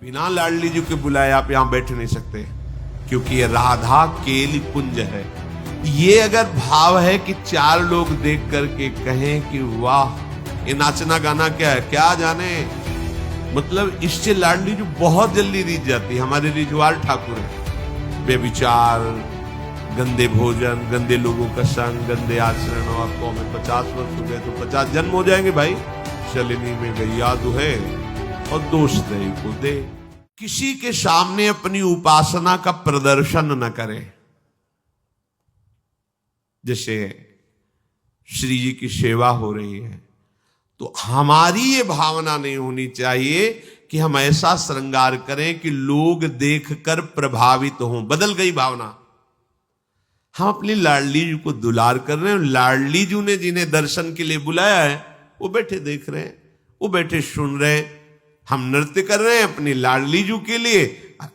बिना लाडली जी के बुलाए आप यहां बैठ नहीं सकते, क्योंकि ये राधा केली कुंज है। ये अगर भाव है कि चार लोग देख करके कहें कि वाह, ये नाचना गाना क्या है, क्या जाने, मतलब इससे लाडली जी बहुत जल्दी रीझ जाती है। हमारे रिझवाल ठाकुर है, बेविचार, गंदे भोजन, गंदे लोगों का संग, गंदे आचरण, और आपको हमें 50 वर्ष हो गए तो 50 जन्म हो जाएंगे भाई। शलिनी में गैया दुहे और दोष दे को दे। किसी के सामने अपनी उपासना का प्रदर्शन न करें। जैसे श्री जी की सेवा हो रही है तो हमारी ये भावना नहीं होनी चाहिए कि हम ऐसा श्रृंगार करें कि लोग देखकर प्रभावित हों। बदल गई भावना। हम अपनी लाडली जी को दुलार कर रहे हैं। लाडली जी ने जिन्हें दर्शन के लिए बुलाया है वो बैठे देख रहे हैं, वो बैठे सुन रहे हैं। हम नृत्य कर रहे हैं अपनी लाडली जी के लिए,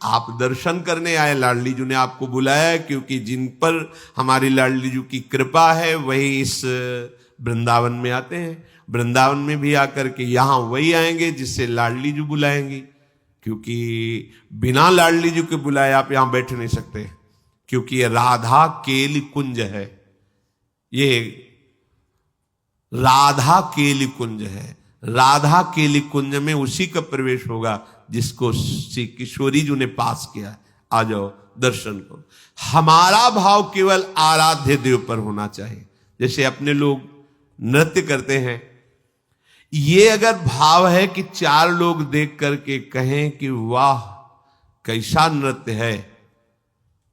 आप दर्शन करने आए। लाडली जी ने आपको बुलाया है क्योंकि जिन पर हमारी लाडली जी की कृपा है वही इस वृंदावन में आते हैं। वृंदावन में भी आकर के यहां वही आएंगे जिससे लाडली जी बुलाएंगी, क्योंकि बिना लाडली जी के बुलाए आप यहां बैठ नहीं सकते, क्योंकि ये राधा केली कुंज है। ये राधा केली कुंज है। राधा केली कुंज में उसी का प्रवेश होगा जिसको श्री किशोरी जी ने पास किया। आ जाओ दर्शन करो। हमारा भाव केवल आराध्य देव पर होना चाहिए। जैसे अपने लोग नृत्य करते हैं, ये अगर भाव है कि चार लोग देख करके कहें कि वाह कैसा नृत्य है,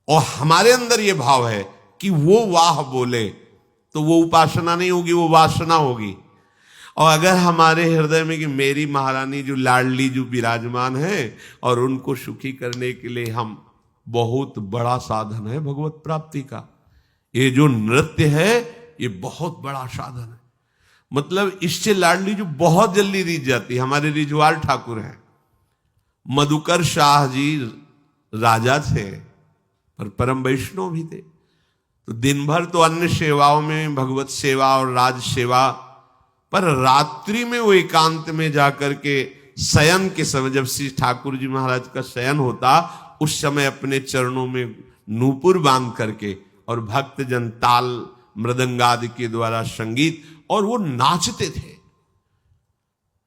और हमारे अंदर ये भाव है कि वो वाह बोले, तो वो उपासना नहीं होगी, वो वासना होगी। और अगर हमारे हृदय में कि मेरी महारानी जो लाडली जो विराजमान है और उनको सुखी करने के लिए हम, बहुत बड़ा साधन है भगवत प्राप्ति का। ये जो नृत्य है ये बहुत बड़ा साधन है। मतलब इससे लाडली जो बहुत जल्दी रीझ जाती है। हमारे रिझवाल ठाकुर हैं, मधुकर शाह जी राजा थे पर परम वैष्णव भी थे। तो दिन भर तो अन्य सेवाओं में, भगवत सेवा और राज सेवा, पर रात्रि में वो एकांत में जाकर के शयन के समय, जब श्री ठाकुर जी महाराज का शयन होता, उस समय अपने चरणों में नूपुर बांध करके और भक्तजन ताल मृदंगादि के द्वारा संगीत, और वो नाचते थे।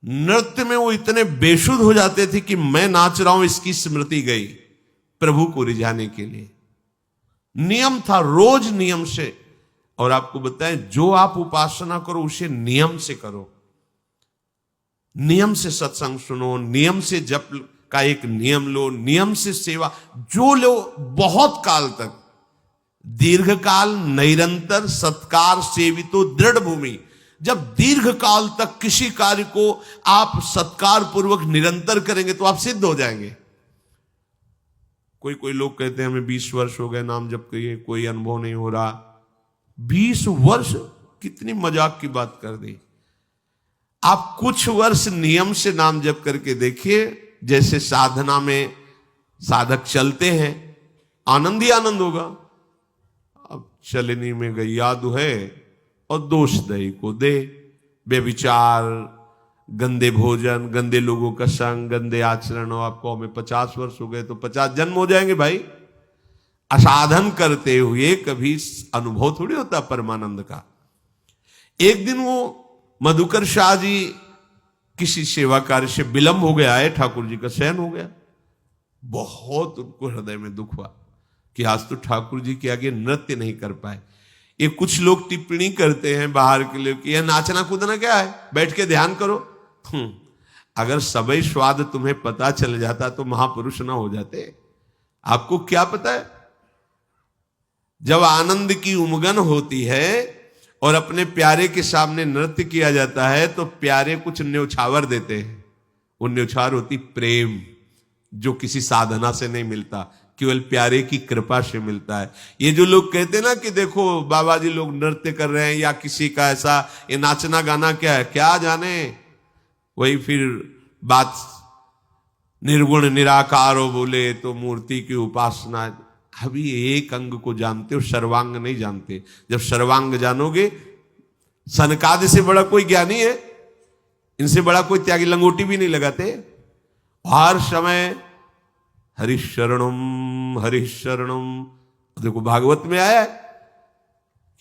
नृत्य में वो इतने बेसुध हो जाते थे कि मैं नाच रहा हूं इसकी स्मृति गई, प्रभु को रिझाने के लिए। नियम था, रोज नियम से। और आपको बताएं, जो आप उपासना करो उसे नियम से करो। नियम से सत्संग सुनो, नियम से जप का एक नियम लो, नियम से सेवा जो लो, बहुत काल तक, दीर्घ काल निरंतर सत्कार सेवितो दृढ़ भूमि। जब दीर्घ काल तक किसी कार्य को आप सत्कार पूर्वक निरंतर करेंगे तो आप सिद्ध हो जाएंगे। कोई लोग कहते हैं हमें 20 वर्ष हो गए नाम जप किए, कोई अनुभव नहीं हो रहा। 20 वर्ष कितनी मजाक की बात कर दी। आप कुछ वर्ष नियम से नाम जप करके देखिए। जैसे साधना में साधक चलते हैं, आनंद ही आनंद होगा। अब शलिनी में गैया दुहे और दोष दई को दे। बेविचार, गंदे भोजन, गंदे लोगों का संग, गंदे आचरण, और आपको हमें 50 वर्ष हो गए तो 50 जन्म हो जाएंगे भाई। असाधन करते हुए कभी अनुभव थोड़ी होता परमानंद का। एक दिन वो मधुकर शाह जी किसी सेवा कार्य से विलंब हो गया है, ठाकुर जी का शयन हो गया। बहुत उनको हृदय में दुख हुआ कि आज तो ठाकुर जी के आगे नृत्य नहीं कर पाए। ये कुछ लोग टिप्पणी करते हैं बाहर के लिए कि यह नाचना कूदना क्या है, बैठ के ध्यान करो। अगर सबई स्वाद तुम्हें पता चल जाता तो महापुरुष ना हो जाते। आपको क्या पता है, जब आनंद की उमगन होती है और अपने प्यारे के सामने नृत्य किया जाता है तो प्यारे कुछ न्यौछावर देते हैं। वो न्यौछावर होती प्रेम, जो किसी साधना से नहीं मिलता, केवल प्यारे की कृपा से मिलता है। ये जो लोग कहते हैं ना कि देखो बाबा जी लोग नृत्य कर रहे हैं या किसी का ऐसा, ये नाचना गाना क्या है, क्या जाने, वही फिर बात निर्गुण निराकारो बोले तो मूर्ति की उपासना। अभी एक अंग को जानते हो, सर्वांग नहीं जानते। जब सर्वांग जानोगे, सनकादि से बड़ा कोई ज्ञानी है, इनसे बड़ा कोई त्यागी, लंगोटी भी नहीं लगाते। हर समय हरिशरणम हरिशरणम। देखो भागवत में आया है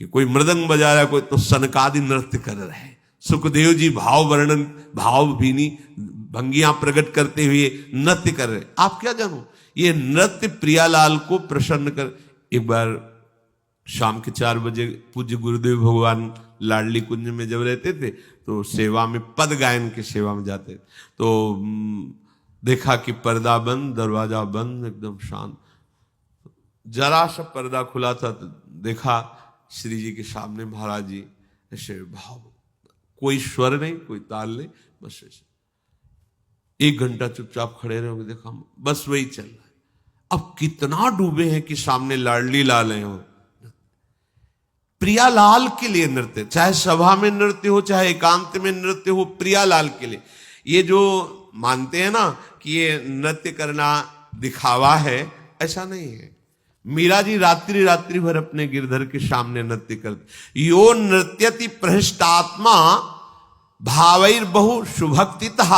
कि कोई मृदंग बजा रहा है, कोई तो सनकादि नृत्य कर रहे हैं। सुखदेव जी भाव वर्णन भाव भीनी भंगियां प्रकट करते हुए नृत्य कर रहे। आप क्या जानो, ये नृत्य प्रियालाल को प्रसन्न कर। एक बार शाम के 4 बजे पूज्य गुरुदेव भगवान लाडली कुंज में जब रहते थे तो सेवा में पद गायन की सेवा में जाते, तो देखा कि पर्दा बंद, दरवाजा बंद, एकदम शांत। जरा सा पर्दा खुला था तो देखा श्री जी के सामने महाराज जी ऐसे भाव, कोई स्वर नहीं, कोई ताल नहीं, बस ऐसे 1 घंटा चुपचाप खड़े रहोगे। देखा बस वही चल रहा है। अब कितना डूबे हैं कि सामने लाडली लाल हैं, प्रियालाल के लिए नृत्य, चाहे सभा में नृत्य हो चाहे एकांत में नृत्य हो, प्रियालाल के लिए। ये जो मानते हैं ना कि ये नृत्य करना दिखावा है, ऐसा नहीं है। मीरा जी रात्रि रात्रि भर अपने गिरधर के सामने नृत्य करते। यो नृत्यति प्रहृष्टात्मा भावैर बहु सुभक्तितः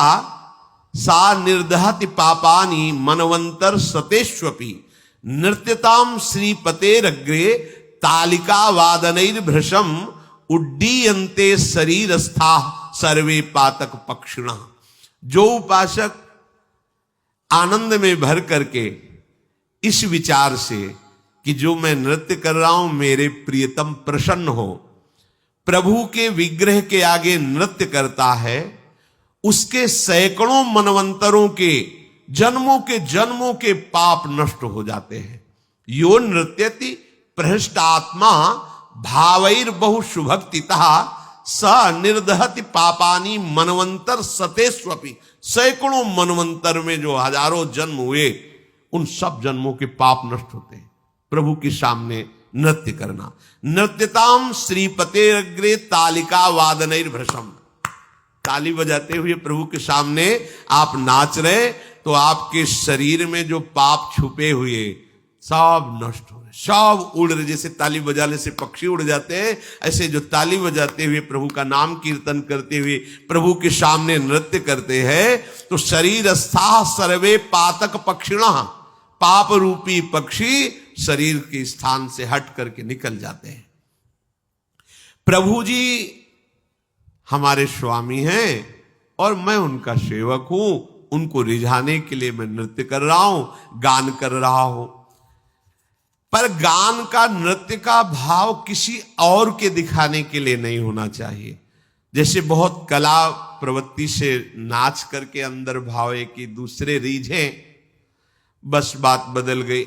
सा निर्दहति पापानि मनवंतर सतेष्वपि नृत्यताम श्रीपतेरग्रे तालिका वादनैर भृशम उड्डीयन्ते शरीरस्था सर्वे पातक पक्षिणः। जो उपासक आनंद में भर करके इस विचार से कि जो मैं नृत्य कर रहा हूं मेरे प्रियतम प्रसन्न हो, प्रभु के विग्रह के आगे नृत्य करता है, उसके सैकड़ों मनवंतरों के जन्मों के पाप नष्ट हो जाते हैं। यो नृत्यति प्रहृष्टात्मा भावैर बहु सुभक्तितः स निर्दहति पापानि मनवंतर सतेष्वपि। सैकड़ों मनवंतर में जो हजारों जन्म हुए, उन सब जन्मों के पाप नष्ट होते हैं प्रभु के सामने नृत्य करना। नृत्यताम श्रीपतेरग्रे तालिका वादनैर भृशम। ताली बजाते हुए प्रभु के सामने आप नाच रहे तो आपके शरीर में जो पाप छुपे हुए सब नष्ट हो रहे, सब उड़ रहे। जैसे ताली बजाने से पक्षी उड़ जाते हैं, ऐसे जो ताली बजाते हुए प्रभु का नाम कीर्तन करते हुए प्रभु के सामने नृत्य करते हैं, तो शरीर स्था सर्वे पातक पक्षिणः। पाप रूपी पक्षी शरीर के स्थान से हट करके निकल जाते हैं। प्रभु जी हमारे स्वामी हैं और मैं उनका सेवक हूं। उनको रिझाने के लिए मैं नृत्य कर रहा हूं, गान कर रहा हूं। पर गान का, नृत्य का भाव किसी और के दिखाने के लिए नहीं होना चाहिए। जैसे बहुत कला प्रवृत्ति से नाच करके अंदर भाव है कि दूसरे रीझे, बस बात बदल गई,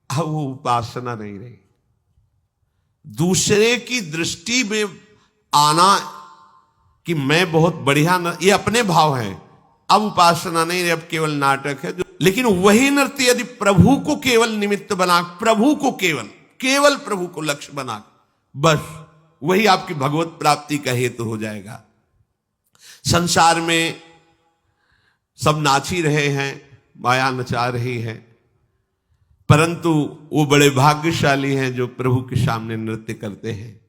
अब वो उपासना नहीं रही। दूसरे की दृष्टि में आना कि मैं बहुत बढ़िया, ये अपने भाव हैं। अब उपासना नहीं रही, अब केवल नाटक है। लेकिन वही नृत्य यदि प्रभु को केवल निमित्त बना, प्रभु को केवल प्रभु को लक्ष्य बना, बस वही आपकी भगवत प्राप्ति का हेतु हो जाएगा। संसार में सब नाच ही रहे हैं, माया नचा रही है, परंतु वो बड़े भाग्यशाली हैं जो प्रभु के सामने नृत्य करते हैं।